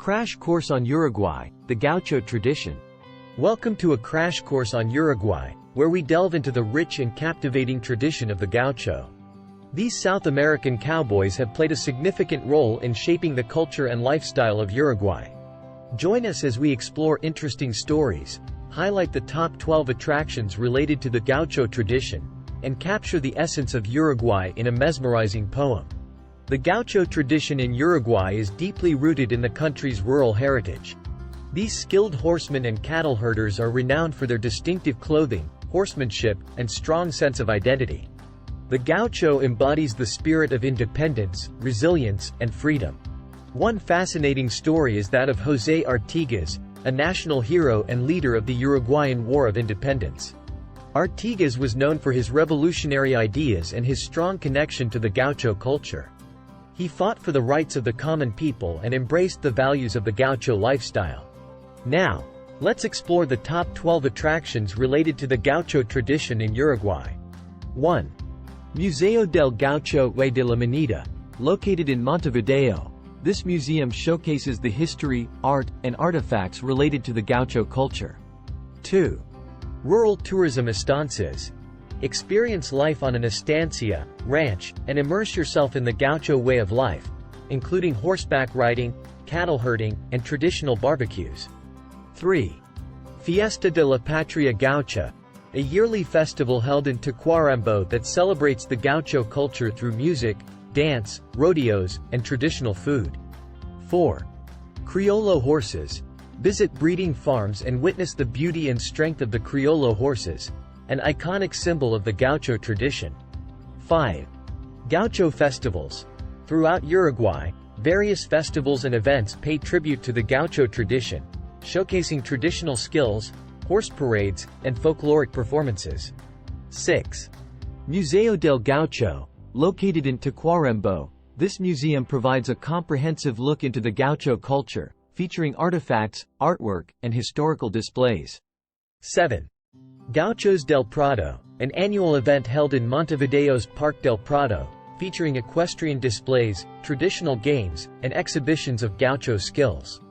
crash course on Uruguay, the Gaucho Tradition. Welcome to a crash course on Uruguay, where we delve into the rich and captivating tradition of the Gaucho. These South American cowboys have played a significant role in shaping the culture and lifestyle of Uruguay. Join us as we explore interesting stories, highlight the top 12 attractions related to the Gaucho tradition, and capture the essence of Uruguay in a mesmerizing poem. The Gaucho tradition in Uruguay is deeply rooted in the country's rural heritage. These skilled horsemen and cattle herders are renowned for their distinctive clothing, horsemanship, and strong sense of identity. The Gaucho embodies the spirit of independence, resilience, and freedom. One fascinating story is that of José Artigas, a national hero and leader of the Uruguayan War of Independence. Artigas was known for his revolutionary ideas and his strong connection to the Gaucho culture. He fought for the rights of the common people and embraced the values of the Gaucho lifestyle. Now, let's explore the top 12 attractions related to the Gaucho tradition in Uruguay. 1. Museo del Gaucho de la Moneda, located in Montevideo. This museum showcases the history, art, and artifacts related to the Gaucho culture. 2. Rural tourism estancias. Experience life on an estancia, ranch, and immerse yourself in the Gaucho way of life, including horseback riding, cattle herding, and traditional barbecues. 3. Fiesta de la Patria Gaucha, a yearly festival held in Tacuarembó that celebrates the Gaucho culture through music, dance, rodeos, and traditional food. 4. Criollo horses. Visit breeding farms and witness the beauty and strength of the Criollo horses, an iconic symbol of the Gaucho tradition. 5. Gaucho festivals. Throughout Uruguay, various festivals and events pay tribute to the Gaucho tradition, showcasing traditional skills, horse parades, and folkloric performances. 6. Museo del Gaucho, located in Tacuarembó. This museum provides a comprehensive look into the Gaucho culture, featuring artifacts, artwork, and historical displays. 7. Gauchos del Prado, an annual event held in Montevideo's Parque del Prado, featuring equestrian displays, traditional games, and exhibitions of Gaucho skills.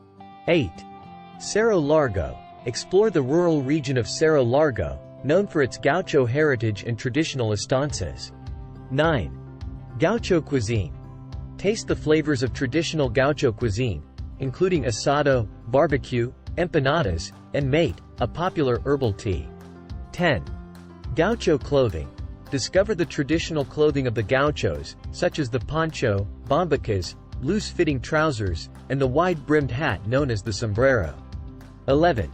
8. Cerro Largo. Explore the rural region of Cerro Largo, known for its Gaucho heritage and traditional estancias. 9. Gaucho cuisine. Taste the flavors of traditional Gaucho cuisine, including asado, barbecue, empanadas, and mate, a popular herbal tea. 10. Gaucho clothing. Discover the traditional clothing of the Gauchos, such as the poncho, bombacas, loose-fitting trousers, and the wide-brimmed hat known as the sombrero. 11.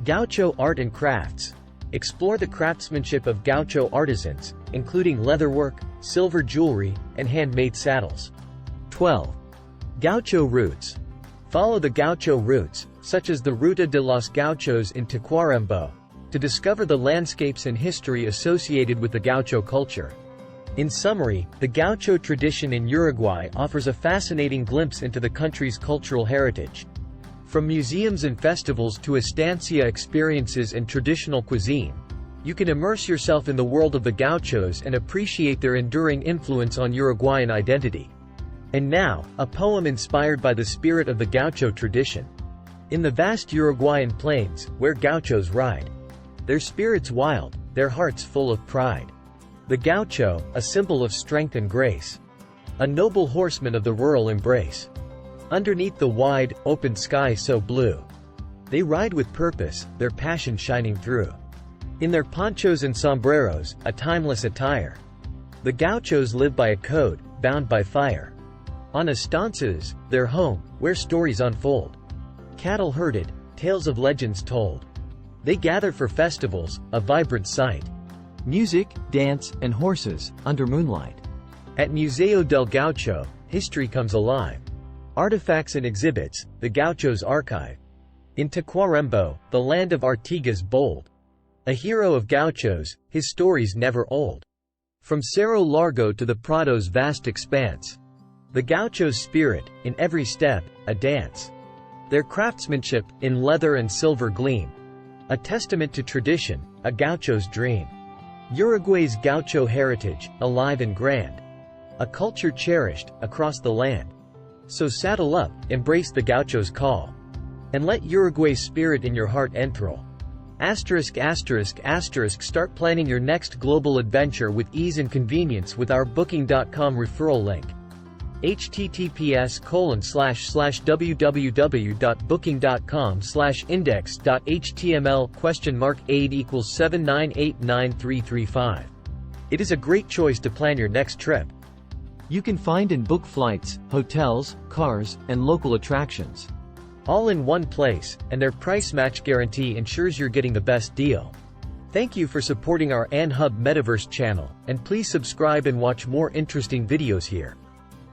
Gaucho art and crafts. Explore the craftsmanship of Gaucho artisans, including leatherwork, silver jewelry, and handmade saddles. 12. Gaucho routes. Follow the Gaucho routes, such as the Ruta de los Gauchos in Tacuarembó, to discover the landscapes and history associated with the Gaucho culture. In summary, the Gaucho tradition in Uruguay offers a fascinating glimpse into the country's cultural heritage. From museums and festivals to estancia experiences and traditional cuisine, you can immerse yourself in the world of the Gauchos and appreciate their enduring influence on Uruguayan identity. And now, a poem inspired by the spirit of the Gaucho tradition. In the vast Uruguayan plains, where Gauchos ride, their spirits wild, their hearts full of pride. The Gaucho, a symbol of strength and grace. A noble horseman of the rural embrace. Underneath the wide, open sky so blue, they ride with purpose, their passion shining through. In their ponchos and sombreros, a timeless attire, the Gauchos live by a code, bound by fire. On estancias, their home, where stories unfold. Cattle herded, tales of legends told. They gather for festivals, a vibrant sight. Music, dance, and horses, under moonlight. At Museo del Gaucho, history comes alive. Artifacts and exhibits, the Gauchos archive. In Tacuarembó, the land of Artigas bold. A hero of Gauchos, his stories never old. From Cerro Largo to the Prado's vast expanse, the Gaucho's spirit, in every step, a dance. Their craftsmanship, in leather and silver gleam, a testament to tradition, a Gaucho's dream. Uruguay's Gaucho heritage, alive and grand. A culture cherished, across the land. So saddle up, embrace the Gaucho's call, and let Uruguay's spirit in your heart enthrall. Start planning your next global adventure with ease and convenience with our Booking.com referral link. https://www.booking.com/index.html?aid=7989335. It is a great choice to plan your next trip. You can find and book flights, hotels, cars, and local attractions, all in one place, and their price match guarantee ensures you're getting the best deal. Thank you for supporting our Anhub Metaverse channel, and please subscribe and watch more interesting videos here.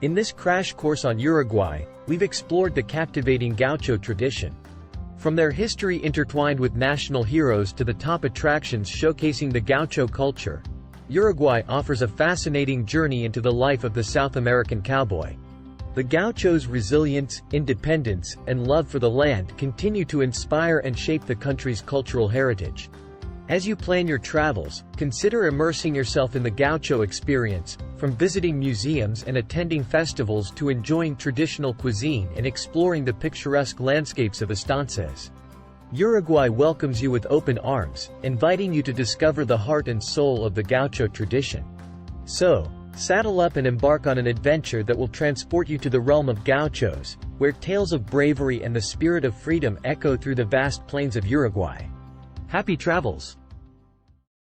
In this crash course on Uruguay, we've explored the captivating Gaucho tradition. From their history intertwined with national heroes to the top attractions showcasing the Gaucho culture, Uruguay offers a fascinating journey into the life of the South American cowboy. The Gauchos' resilience, independence, and love for the land continue to inspire and shape the country's cultural heritage. As you plan your travels, consider immersing yourself in the Gaucho experience, from visiting museums and attending festivals to enjoying traditional cuisine and exploring the picturesque landscapes of estancias. Uruguay welcomes you with open arms, inviting you to discover the heart and soul of the Gaucho tradition. So, saddle up and embark on an adventure that will transport you to the realm of Gauchos, where tales of bravery and the spirit of freedom echo through the vast plains of Uruguay. Happy travels!